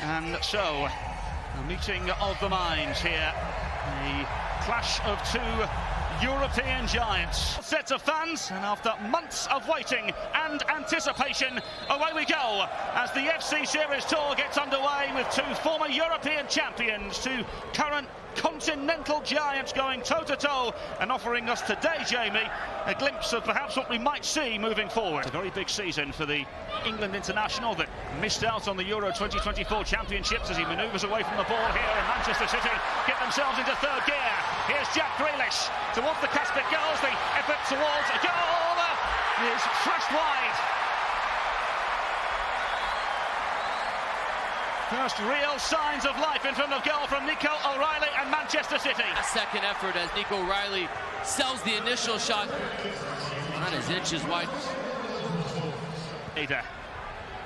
And so, a meeting of the minds here. A clash of two European giants. Sets of fans, and after months of waiting and anticipation, away we go as the FC Series Tour gets underway with two former European champions, two current continental giants going toe-to-toe and offering us today, Jamie, a glimpse of perhaps what we might see moving forward. It's a very big season for the England international that missed out on the Euro 2024 championships as he manoeuvres away from the ball here, and Manchester City get themselves into third gear. Here's Jack Grealish towards the Caspic goals, the effort towards a goal is thrust wide. First real signs of life in front of goal from Nico O'Reilly and Manchester City. A second effort as Nico O'Reilly sells the initial shot. Not as inches wide. Ada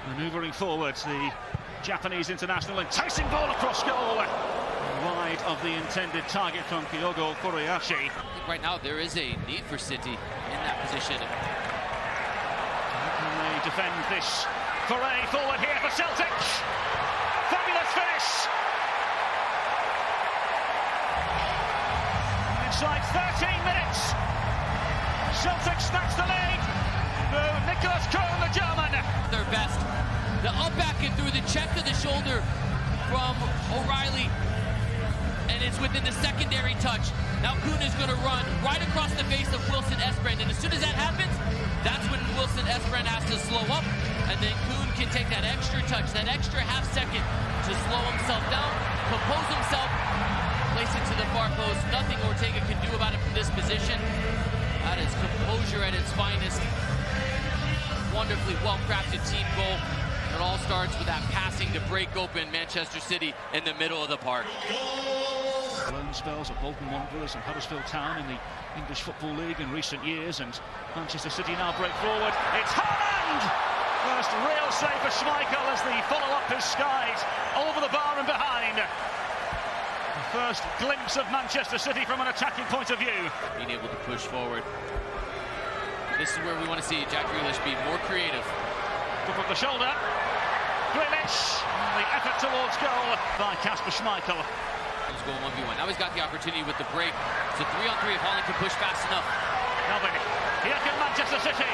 manoeuvring forward, the Japanese international, enticing ball across goal. Wide of the intended target from Kyogo Furuhashi. I think right now there is a need for City in that position. How can they defend this foray forward here for Celtic? Fabulous finish! Inside 13 minutes, Celtic snatch the lead through Nicholas Kuhn, the German. Their best. The up back and through the check to the shoulder from O'Reilly, and it's within the secondary touch. Now Kuhn is going to run right across the face of Wilson Esperan, and as soon as that happens, that's when Wilson Esperan has to slow up, and then Kuhn can take that extra touch, that extra half second to slow himself down, compose himself, place it to the far post. Nothing Ortega can do about it from this position. That is composure at its finest. Wonderfully well-crafted team goal. It all starts with that passing to break open Manchester City in the middle of the park. Loan spells at Bolton Wanderers and Huddersfield Town in the English Football League in recent years, and Manchester City now break forward. It's Haaland! First real save for Schmeichel as the follow-up is skied over the bar and behind. The first glimpse of Manchester City from an attacking point of view. Being able to push forward. This is where we want to see Jack Grealish be more creative. Up on the shoulder. Grealish, the effort towards goal by Kasper Schmeichel. He's going 1v1. Now he's got the opportunity with the break. So 3-on-3 if Haaland can push fast enough. Melvin, here comes Manchester City.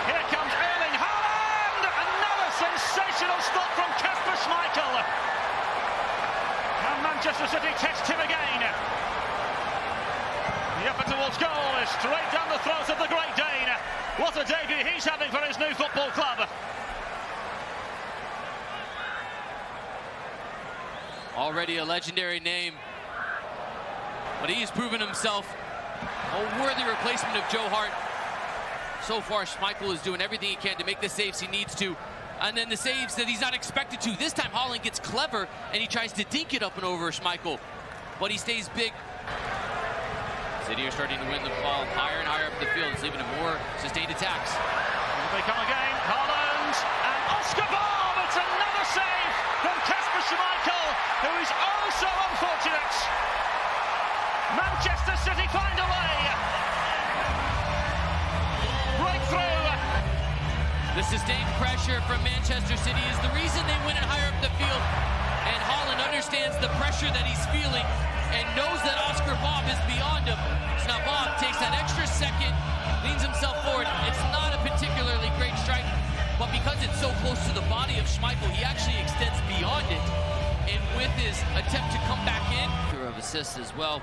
Here comes Erling Haaland! Another sensational stop from Kasper Schmeichel. And Manchester City test him again. The effort towards goal is straight down the throat of the Great Dane. What a debut he's having for his new football club. Already a legendary name, but he's proven himself a worthy replacement of Joe Hart. So far, Schmeichel is doing everything he can to make the saves he needs to, and then the saves that he's not expected to. This time, Haaland gets clever, and he tries to dink it up and over Schmeichel, but he stays big. City are starting to win the ball higher and higher up the field. It's even more sustained attacks. Here they come again. Haaland and Oscar Bob. It's another save from Kasper Schmeichel, who is oh so unfortunate. Manchester City find a way. Breakthrough. The sustained pressure from Manchester City is the reason they win it higher up the field. And Haaland understands the pressure that he's feeling and knows that Oscar Bob is beyond him. So now Bob takes that extra second, leans himself forward. It's not a particularly great strike, but because it's so close to the body of Schmeichel, he actually extends beyond it. And with his attempt to come back in, of assists as well.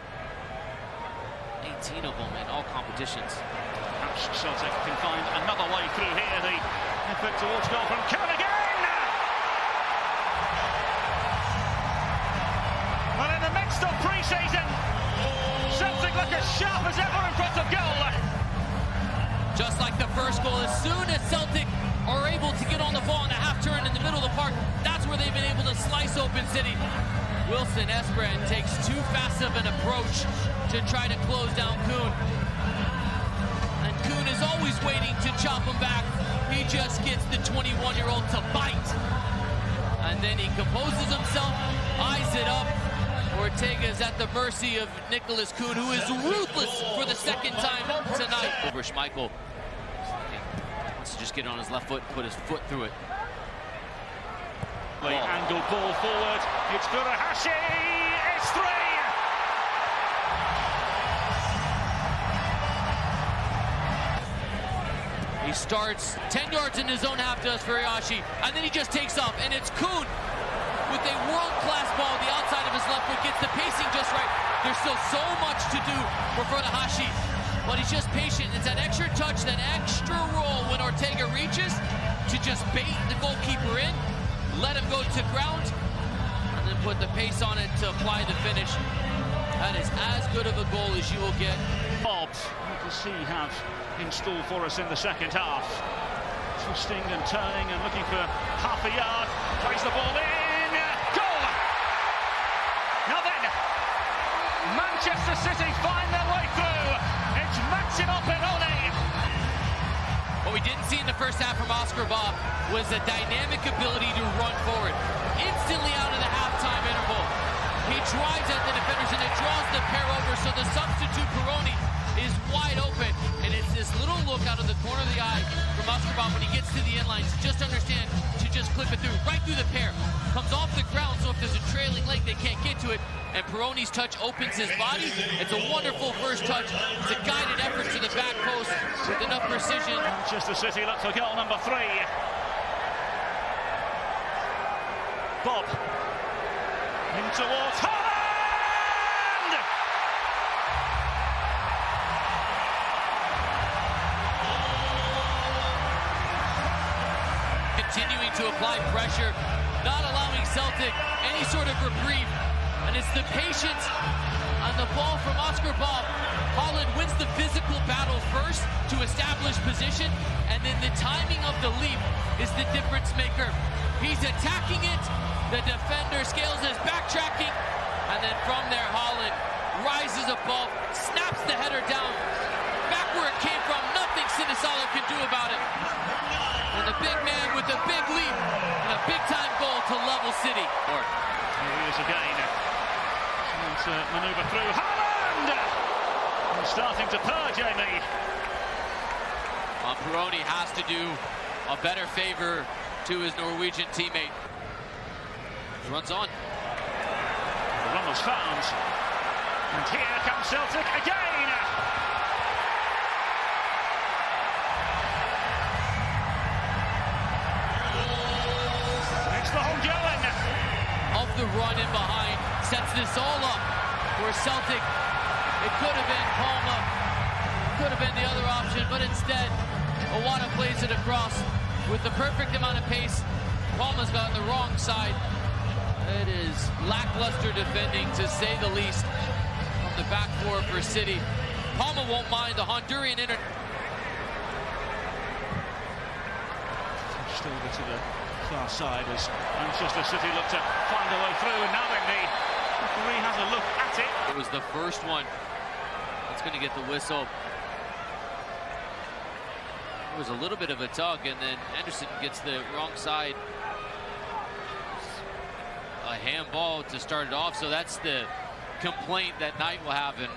18 of them in all competitions. Perhaps Celtic can find another way through here. The effort towards goal from Kuhn again. Well, in the midst of pre-season, Celtic look as sharp as ever in front of goal. Just like the first goal, as soon as Celtic are able to get on the ball in the half turn in the middle of the park, that's where they've been able to slice open City. Wilson Esperan takes too fast of an approach to try to close down Kuhn. And Kuhn is always waiting to chop him back. He just gets the 21-year-old to bite. And then he composes himself, eyes it up. Ortega's at the mercy of Nicholas Kuhn, who is ruthless for the second time tonight. Over Schmeichel. Wants to just get on his left foot and put his foot through it. Angled ball forward, it's Furuhashi, it's 3! He starts 10 yards in his own half, does Furuhashi, and then he just takes off, and it's Kuhn with a world-class ball on the outside of his left foot, gets the pacing just right. There's still so much to do for Furuhashi, but he's just patient. It's that extra touch, that extra roll when Ortega reaches to just bait the goalkeeper in, let him go to ground, and then put the pace on it to apply the finish. That is as good of a goal as you will get. Bob, what does he have in store for us in the second half? Twisting and turning and looking for half a yard, plays the ball in, goal! Now then, Manchester City find their way through. It's Massimo Peroni. What we didn't see in the first half from Oscar Bob was a dynamic ability to run forward. Instantly out of the halftime interval, he drives at the defenders and it draws the pair over, so the substitute Peroni is wide open, and it's this little look out of the corner of the eye from Oscar Bob when he gets to the end line to just understand to just clip it through, right through the pair. Comes off the ground, so if there's a trailing leg, they can't get to it, and Peroni's touch opens his body. It's a wonderful first touch. It's a guided effort to the back post with enough precision. Manchester City look for goal number 3. Bob in towards Haaland! Continuing to apply pressure, not allowing Celtic any sort of reprieve, and it's the patience on the ball from Oscar Bob. Haaland wins the physical battle first to establish position, and then the timing of the leap is the difference maker. He's attacking it, the defender scales his backtracking, and then from there Haaland rises above, snaps the header down, back where it came from. Nothing Sinisalo can do about it. And the big man with a big leap and a big-time goal to level City. Here he is again. Trying to manoeuvre through. Haaland! He's starting to purr, Jamie. Peroni has to do a better favor to his Norwegian teammate. He runs on. The run was found. And here comes Celtic again. Of the run in behind, sets this all up for Celtic. It could have been Palma, could have been the other option, but instead, Owada plays it across with the perfect amount of pace. Palma's got on the wrong side. It is lackluster defending, to say the least, from the back four for City. Palma won't mind the Honduran Still go to the far side as Manchester City look to find a way through, and now then the referee has a look at it. It was the first one that's going to get the whistle. It was a little bit of a tug, and then Anderson gets the wrong side. A handball to start it off, so that's the complaint that Knight will have. And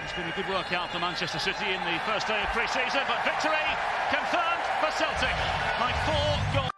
it's been a good workout for Manchester City in the first day of pre-season, but victory confirmed for Celtic by 4 goals.